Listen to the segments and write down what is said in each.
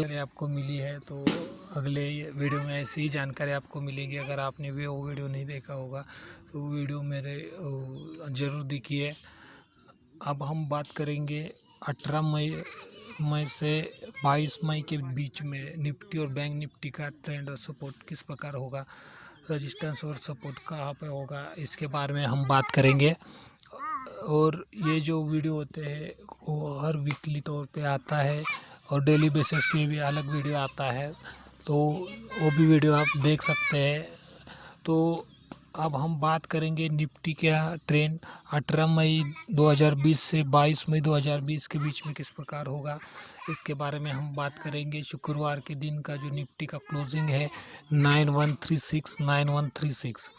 जानकारी आपको मिली है तो अगले वीडियो में ऐसी ही जानकारी आपको मिलेगी। अगर आपने वो वीडियो नहीं देखा होगा तो वीडियो मेरे ज़रूर देखिए। अब हम बात करेंगे 18 मई से 22 मई के बीच में निफ्टी और बैंक निफ्टी का ट्रेंड और सपोर्ट किस प्रकार होगा, रेजिस्टेंस और सपोर्ट कहाँ पे होगा, इसके बारे में हम बात करेंगे। और ये जो वीडियो होते हैं वो हर वीकली तौर पे आता है और डेली बेसिस पे भी अलग वीडियो आता है, तो वो भी वीडियो आप देख सकते हैं। तो अब हम बात करेंगे निफ्टी का ट्रेंड 18 मई 2020 से 22 मई 2020 के बीच में किस प्रकार होगा, इसके बारे में हम बात करेंगे। शुक्रवार के दिन का जो निफ्टी का क्लोजिंग है 9136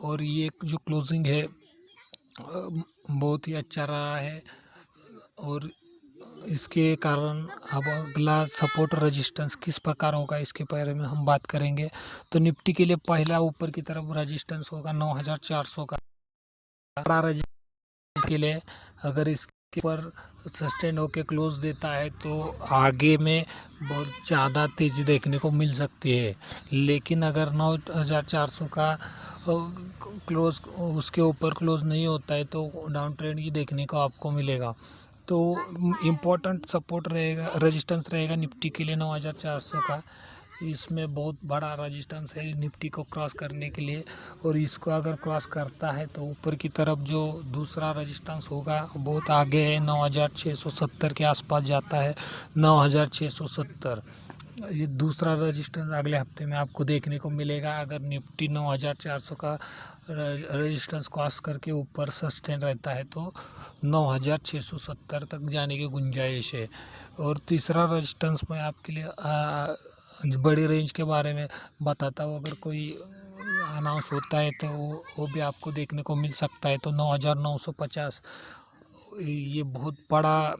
और ये जो क्लोजिंग है बहुत ही अच्छा रहा है और इसके कारण अब अगला सपोर्ट रेजिस्टेंस किस प्रकार होगा इसके बारे में हम बात करेंगे। तो निफ्टी के लिए पहला ऊपर की तरफ रेजिस्टेंस होगा 9400 का बड़ा रेजिस्टेंस के लिए। अगर इसके ऊपर सस्टेन होकर क्लोज देता है तो आगे में बहुत ज़्यादा तेज़ी देखने को मिल सकती है, लेकिन अगर 9400 का क्लोज उसके ऊपर क्लोज नहीं होता है तो डाउन ट्रेंड ही देखने को आपको मिलेगा। तो इम्पोर्टेंट सपोर्ट रहेगा, रेजिस्टेंस रहेगा निफ्टी के लिए 9400 का। इसमें बहुत बड़ा रेजिस्टेंस है निफ्टी को क्रॉस करने के लिए, और इसको अगर क्रॉस करता है तो ऊपर की तरफ जो दूसरा रेजिस्टेंस होगा बहुत आगे है, 9670 के आसपास जाता है। 9670 ये दूसरा रेजिस्टेंस अगले हफ्ते में आपको देखने को मिलेगा। अगर निफ्टी 9400 का रेजिस्टेंस क्रॉस करके ऊपर सस्टेन रहता है तो 9670 तक जाने की गुंजाइश है। और तीसरा रेजिस्टेंस मैं आपके लिए बड़ी रेंज के बारे में बताता हूँ। अगर कोई अनाउंस होता है तो वो भी आपको देखने को मिल सकता है। तो 9950 ये बहुत बड़ा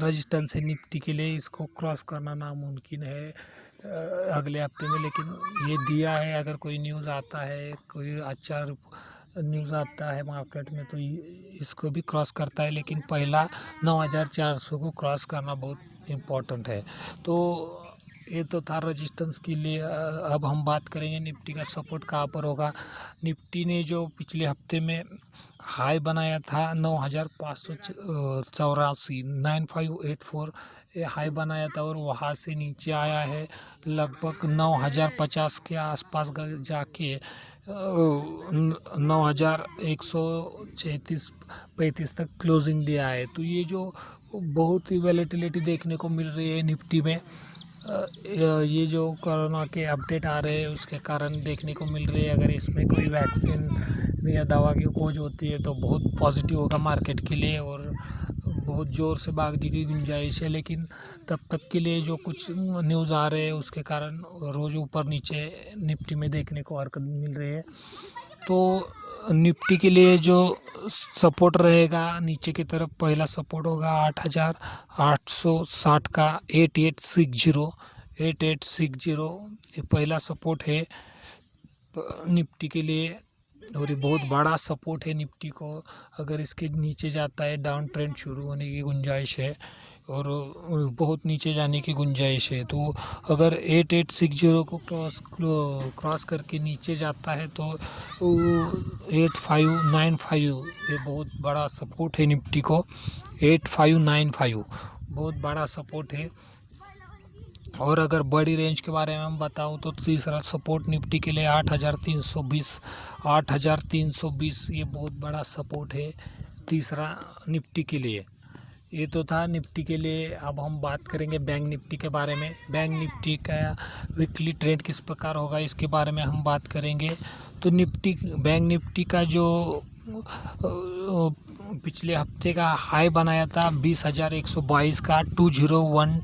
रेजिस्टेंस है निफ्टी के लिए, इसको क्रॉस करना नामुमकिन है अगले हफ्ते में। लेकिन ये दिया है, अगर कोई न्यूज़ आता है, कोई अच्छा न्यूज़ आता है मार्केट में तो इसको भी क्रॉस करता है, लेकिन पहला 9400 को क्रॉस करना बहुत इम्पोर्टेंट है। तो ये तो था रेजिस्टेंस के लिए। अब हम बात करेंगे निफ्टी का सपोर्ट कहाँ पर होगा। निफ्टी ने जो पिछले हफ्ते में हाई बनाया था 9584 9584 ये हाई बनाया था और वहाँ से नीचे आया है लगभग 9050 के आसपास जाके 9136-35 तक क्लोजिंग दिया है। तो ये जो बहुत ही वैलेटिलिटी देखने को मिल रही है निफ्टी में, ये जो कोरोना के अपडेट आ रहे हैं उसके कारण देखने को मिल रही है। अगर इसमें कोई वैक्सीन या दवा की खोज होती है तो बहुत पॉजिटिव होगा मार्केट के लिए और बहुत ज़ोर से भागने की गुंजाइश है। लेकिन तब तक के लिए जो कुछ न्यूज़ आ रहे हैं उसके कारण रोज़ ऊपर नीचे निफ्टी में देखने को हरकत मिल रही है। तो निफ्टी के लिए जो सपोर्ट रहेगा नीचे की तरफ, पहला सपोर्ट होगा 8860 का 8860 ये पहला सपोर्ट है निफ्टी के लिए और ये बहुत बड़ा सपोर्ट है निफ्टी को। अगर इसके नीचे जाता है डाउन ट्रेंड शुरू होने की गुंजाइश है और बहुत नीचे जाने की गुंजाइश है। तो अगर 8860 को क्रॉस करके नीचे जाता है तो 8595 ये बहुत बड़ा सपोर्ट है निफ्टी को। 8595 बहुत बड़ा सपोर्ट है। और अगर बड़ी रेंज के बारे में हम बताऊं तो तीसरा सपोर्ट निफ्टी के लिए 8320 ये बहुत बड़ा सपोर्ट है तीसरा निफ्टी के लिए। ये तो था निफ्टी के लिए। अब हम बात करेंगे बैंक निफ्टी के बारे में। बैंक निफ्टी का वीकली ट्रेंड किस प्रकार होगा इसके बारे में हम बात करेंगे। तो बैंक निफ्टी का जो पिछले हफ्ते का हाई बनाया था 20,122 का 20122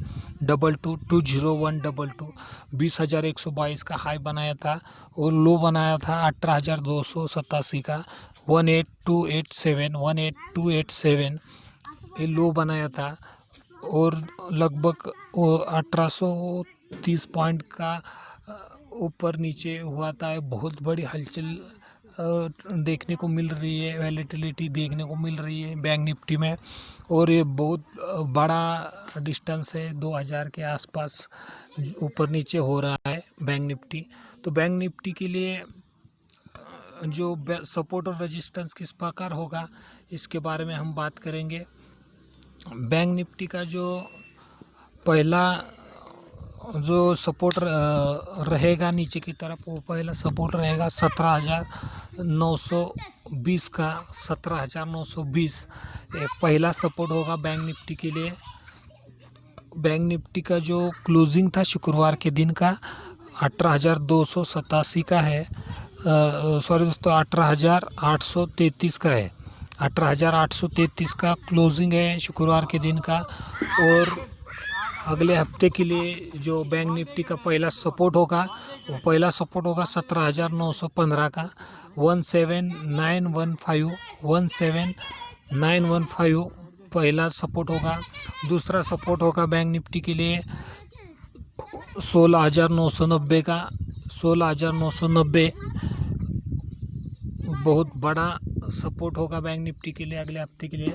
20,122 का हाई बनाया था और लो बनाया था 18,287 का 18287 ये लो बनाया था और लगभग 1830 पॉइंट का ऊपर नीचे हुआ था। बहुत बड़ी हलचल देखने को मिल रही है, वैलेटिलिटी देखने को मिल रही है बैंक निफ्टी में। और ये बहुत बड़ा डिस्टेंस है, 2000 के आसपास ऊपर नीचे हो रहा है बैंक निफ्टी। तो बैंक निफ्टी के लिए जो सपोर्ट और रेजिस्टेंस किस प्रकार होगा, इसके बारे में हम बात करेंगे। बैंक निफ्टी का जो पहला जो सपोर्ट रहेगा नीचे की तरफ, वो पहला सपोर्ट रहेगा 17,920 का। 17,920 पहला सपोर्ट होगा बैंक निफ्टी के लिए। बैंक निफ्टी का जो क्लोजिंग था शुक्रवार के दिन का 18,287 का है, सॉरी दोस्तों 18,833 का है। 18,833 का क्लोजिंग है शुक्रवार के दिन का। और अगले हफ्ते के लिए जो बैंक निफ्टी का पहला सपोर्ट होगा, वो पहला सपोर्ट होगा 17,915 का। 17,915 पहला सपोर्ट होगा। दूसरा सपोर्ट होगा बैंक निफ्टी के लिए 16,990 का। 16,990 बहुत बड़ा सपोर्ट होगा बैंक निफ्टी के लिए अगले हफ्ते के लिए।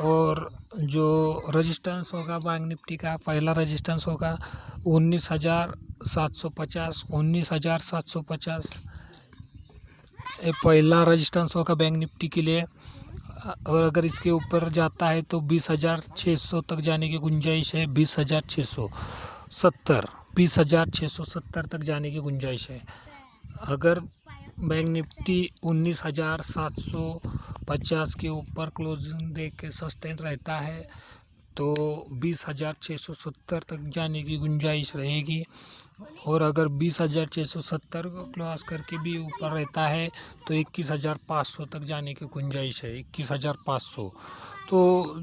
और जो रजिस्टेंस होगा बैंक निफ्टी का, पहला रजिस्टेंस होगा 19,750। 19,750 ये पहला रजिस्टेंस होगा बैंक निफ्टी के लिए। और अगर इसके ऊपर जाता है तो 20,600 तक जाने की गुंजाइश है। 20,670 20,670 तक जाने की गुंजाइश है। अगर बैंक निफ्टी 19,750 के ऊपर क्लोजिंग दे के सस्टेन रहता है तो 20,670 तक जाने की गुंजाइश रहेगी। और अगर 20,670 को क्रॉस करके भी ऊपर रहता है तो 21,500 तक जाने की गुंजाइश है। 21,500। तो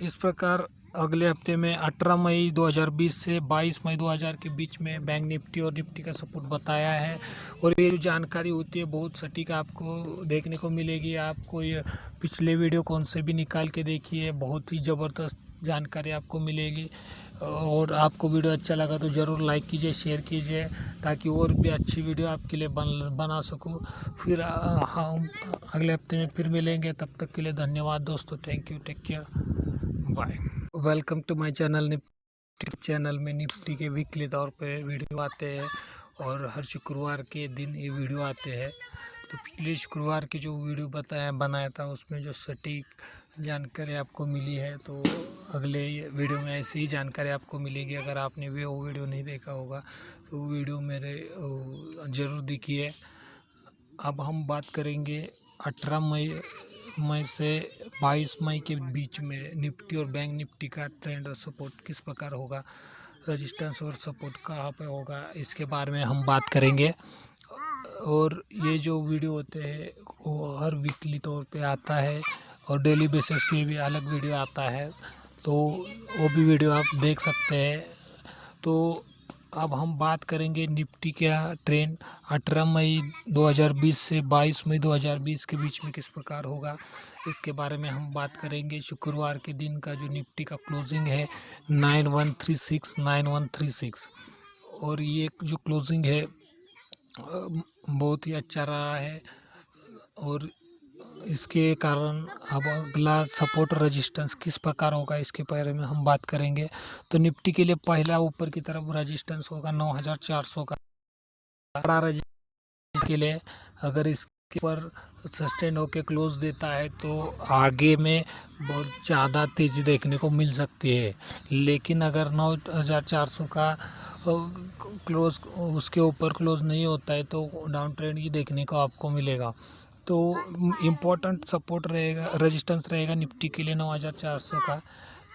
इस प्रकार अगले हफ्ते में 18 मई 2020 से 22 मई 2000 के बीच में बैंक निफ्टी और निफ्टी का सपोर्ट बताया है। और ये जो जानकारी होती है बहुत सटीक आपको देखने को मिलेगी। आपको ये पिछले वीडियो कौन से भी निकाल के देखिए, बहुत ही ज़बरदस्त जानकारी आपको मिलेगी। और आपको वीडियो अच्छा लगा तो ज़रूर लाइक कीजिए, शेयर कीजिए, ताकि और भी अच्छी वीडियो आपके लिए बना सकूँ। फिर हम अगले हफ्ते में फिर मिलेंगे। तब तक के लिए धन्यवाद दोस्तों। Thank you, take care, bye. Welcome to my channel. Nifty channel में निफ्टी के वीकली तौर पे वीडियो आते हैं और हर शुक्रवार के दिन ये वीडियो आते हैं। तो पिछले शुक्रवार की जो वीडियो बनाया था उसमें जो सटीक जानकारी आपको मिली है, तो अगले वीडियो में ऐसी ही जानकारी आपको मिलेगी। अगर आपने वो वीडियो नहीं देखा होगा तो वो वीडियो मेरे ज़रूर देखिए। अब हम बात करेंगे 18 मई से 22 मई के बीच में निफ्टी और बैंक निफ्टी का ट्रेंड और सपोर्ट किस प्रकार होगा, रेजिस्टेंस और सपोर्ट कहाँ पे होगा, इसके बारे में हम बात करेंगे। और ये जो वीडियो होते हैं वो हर वीकली तौर पे आता है और डेली बेसिस पे भी अलग वीडियो आता है, तो वो भी वीडियो आप देख सकते हैं। तो अब हम बात करेंगे निफ्टी का ट्रेंड 18 मई 2020 से 22 मई 2020 के बीच में किस प्रकार होगा, इसके बारे में हम बात करेंगे। शुक्रवार के दिन का जो निफ्टी का क्लोजिंग है 9136 और ये जो क्लोजिंग है बहुत ही अच्छा रहा है। और इसके कारण अब अगला सपोर्ट रेजिस्टेंस किस प्रकार होगा, इसके बारे में हम बात करेंगे। तो निफ्टी के लिए पहला ऊपर की तरफ रेजिस्टेंस होगा 9,400 का। बड़ा रेजिस्टेंस के लिए अगर इसके ऊपर सस्टेन होकर क्लोज देता है तो आगे में बहुत ज़्यादा तेज़ी देखने को मिल सकती है। लेकिन अगर 9,400 का क्लोज उसके ऊपर क्लोज नहीं होता है तो डाउन ट्रेंड ही देखने को आपको मिलेगा। तो इम्पोर्टेंट सपोर्ट रहेगा, रेजिस्टेंस रहेगा निफ्टी के लिए 9,400 का।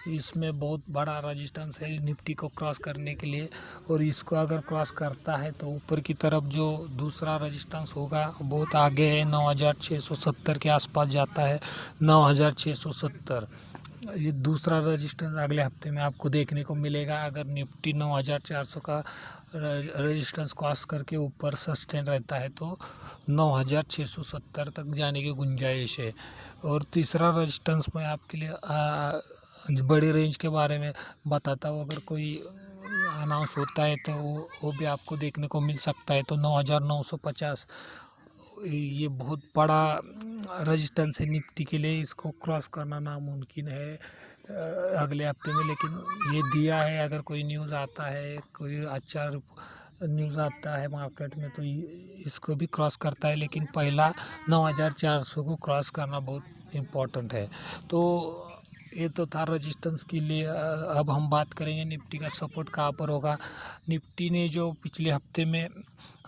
इसमें बहुत बड़ा रेजिस्टेंस है निफ्टी को क्रॉस करने के लिए। और इसको अगर क्रॉस करता है तो ऊपर की तरफ जो दूसरा रेजिस्टेंस होगा बहुत आगे है, 9,670 के आसपास जाता है। 9,670 ये दूसरा रेजिस्टेंस अगले हफ्ते में आपको देखने को मिलेगा। अगर निफ्टी 9,400 का रेजिस्टेंस क्रॉस करके ऊपर सस्टेन रहता है तो 9,670 तक जाने की गुंजाइश है। और तीसरा रेजिस्टेंस मैं आपके लिए बड़ी रेंज के बारे में बताता हूँ। अगर कोई अनाउंस होता है तो वो भी आपको देखने को मिल सकता है। तो 9,950 ये बहुत बड़ा रेजिस्टेंस है निफ्टी के लिए, इसको क्रॉस करना नामुमकिन है अगले हफ्ते में। लेकिन ये दिया है, अगर कोई न्यूज़ आता है, कोई अच्छा न्यूज़ आता है मार्केट में, तो इसको भी क्रॉस करता है। लेकिन पहला 9400 को क्रॉस करना बहुत इम्पोर्टेंट है। तो ये तो था रेजिस्टेंस के लिए। अब हम बात करेंगे निफ्टी का सपोर्ट कहाँ पर होगा। निफ्टी ने जो पिछले हफ्ते में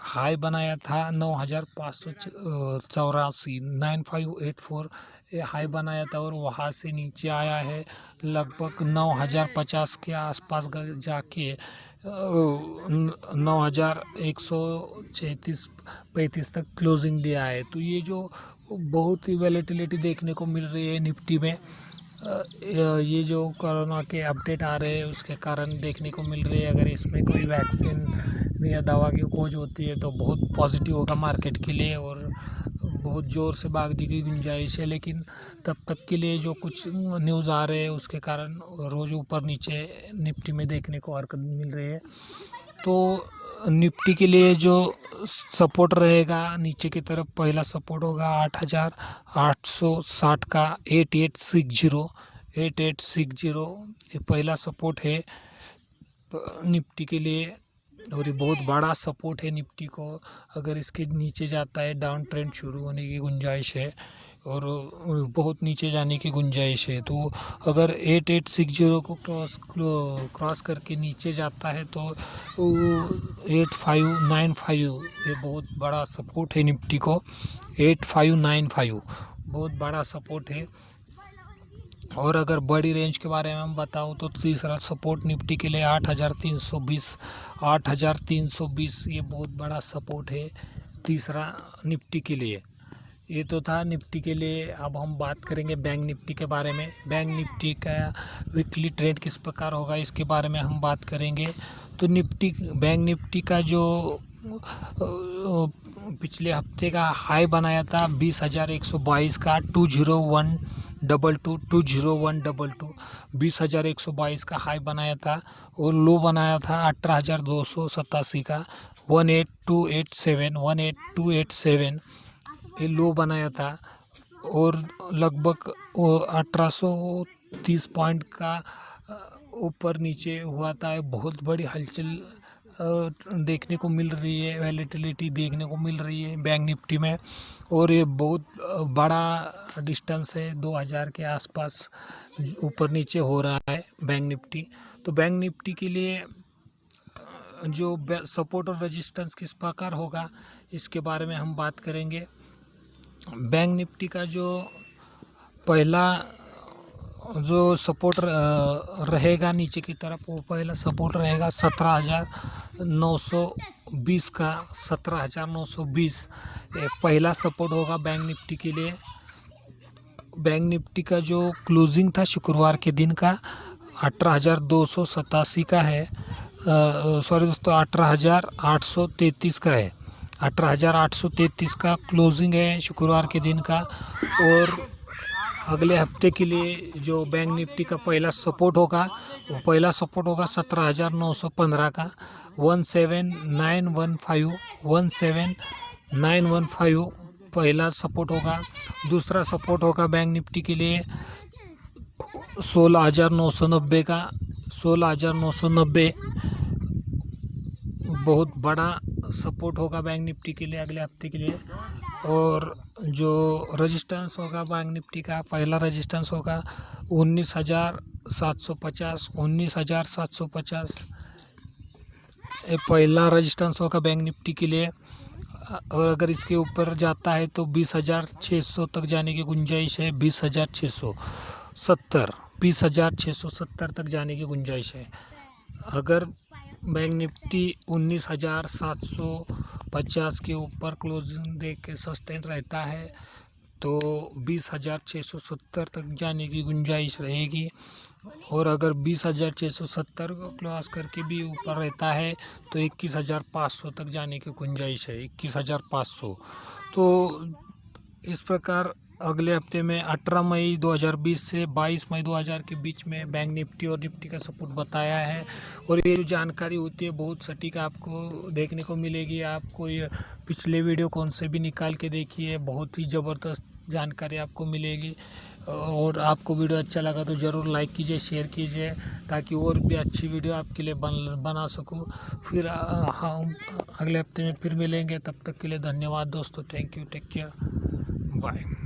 हाई बनाया था 9584 9584 ये हाई बनाया था, और वहाँ से नीचे आया है लगभग 9050 के आसपास जाके 9136-35 तक क्लोजिंग दिया है। तो ये जो बहुत ही वैलेटिलिटी देखने को मिल रही है निफ्टी में, ये जो कोरोना के अपडेट आ रहे हैं उसके कारण देखने को मिल रही है। अगर इसमें कोई वैक्सीन या दवा की खोज होती है तो बहुत पॉजिटिव होगा मार्केट के लिए, और बहुत ज़ोर से भागने की गुंजाइश है। लेकिन तब तक के लिए जो कुछ न्यूज़ आ रहे हैं उसके कारण रोज़ ऊपर नीचे निफ्टी में देखने को हरकत मिल रही है। तो निफ्टी के लिए जो सपोर्ट रहेगा नीचे की तरफ, पहला सपोर्ट होगा 8860 का 8860 ये पहला सपोर्ट है निफ्टी के लिए, और ये बहुत बड़ा सपोर्ट है निफ्टी को। अगर इसके नीचे जाता है डाउन ट्रेंड शुरू होने की गुंजाइश है, और बहुत नीचे जाने की गुंजाइश है। तो अगर 8860 को क्रॉस करके नीचे जाता है तो 8595 ये बहुत बड़ा सपोर्ट है निफ्टी को। 8595 बहुत बड़ा सपोर्ट है। और अगर बड़ी रेंज के बारे में हम बताऊं तो तीसरा सपोर्ट निफ्टी के लिए 8320 ये बहुत बड़ा सपोर्ट है तीसरा निफ्टी के लिए। ये तो था निफ्टी के लिए। अब हम बात करेंगे बैंक निफ्टी के बारे में। बैंक निफ्टी का वीकली ट्रेंड किस प्रकार होगा इसके बारे में हम बात करेंगे। तो बैंक निफ्टी का जो पिछले हफ्ते का हाई बनाया था 20,122 का 20122 20,122 का हाई बनाया था, और लो बनाया था 18,287 का 18287 ये लो बनाया था, और लगभग 1830 पॉइंट का ऊपर नीचे हुआ था। बहुत बड़ी हलचल देखने को मिल रही है, वैलेटिलिटी देखने को मिल रही है बैंक निफ्टी में, और ये बहुत बड़ा डिस्टेंस है 2000 के आसपास ऊपर नीचे हो रहा है बैंक निफ्टी। तो बैंक निफ्टी के लिए जो सपोर्ट और रेजिस्टेंस किस प्रकार होगा इसके बारे में हम बात करेंगे। बैंक निफ्टी का जो पहला जो सपोर्ट रहेगा नीचे की तरफ, वो पहला सपोर्ट रहेगा 17,920 का 17,920 पहला सपोर्ट होगा बैंक निफ्टी के लिए। बैंक निफ्टी का जो क्लोजिंग था शुक्रवार के दिन का 18,287 का है, सॉरी दोस्तों 18,833 का है। 18,833 का क्लोजिंग है शुक्रवार के दिन का। और अगले हफ्ते के लिए जो बैंक निफ्टी का पहला सपोर्ट होगा, वो पहला सपोर्ट होगा 17,915 का 17915 पहला सपोर्ट होगा। दूसरा सपोर्ट होगा बैंक निफ्टी के लिए 16,990 का 16,990 बहुत बड़ा सपोर्ट होगा बैंक निफ्टी के लिए अगले हफ्ते के लिए। और जो रेजिस्टेंस होगा बैंक निफ्टी का, पहला रेजिस्टेंस होगा 19,750 ये पहला रेजिस्टेंस होगा बैंक निफ्टी के लिए। और अगर इसके ऊपर जाता है तो 20,600 तक जाने की गुंजाइश है। 20,670 तक जाने की गुंजाइश है। अगर बैंक निफ्टी 19,750 के ऊपर क्लोजिंग दे के सस्टेन रहता है तो 20,670 तक जाने की गुंजाइश रहेगी। और अगर 20,670 को क्रॉस करके भी ऊपर रहता है तो 21,500 तक जाने की गुंजाइश है। 21,500। तो इस प्रकार अगले हफ्ते में 18 मई 2020 से 22 मई 2000 के बीच में बैंक निफ्टी और निफ्टी का सपोर्ट बताया है। और ये जो जानकारी होती है बहुत सटीक आपको देखने को मिलेगी। आपको ये पिछले वीडियो कौन से भी निकाल के देखिए, बहुत ही ज़बरदस्त जानकारी आपको मिलेगी। और आपको वीडियो अच्छा लगा तो ज़रूर लाइक कीजिए, शेयर कीजिए, ताकि और भी अच्छी वीडियो आपके लिए बना सकूँ। फिर हम अगले हफ्ते में फिर मिलेंगे। तब तक के लिए धन्यवाद दोस्तों। Thank you, take care, bye.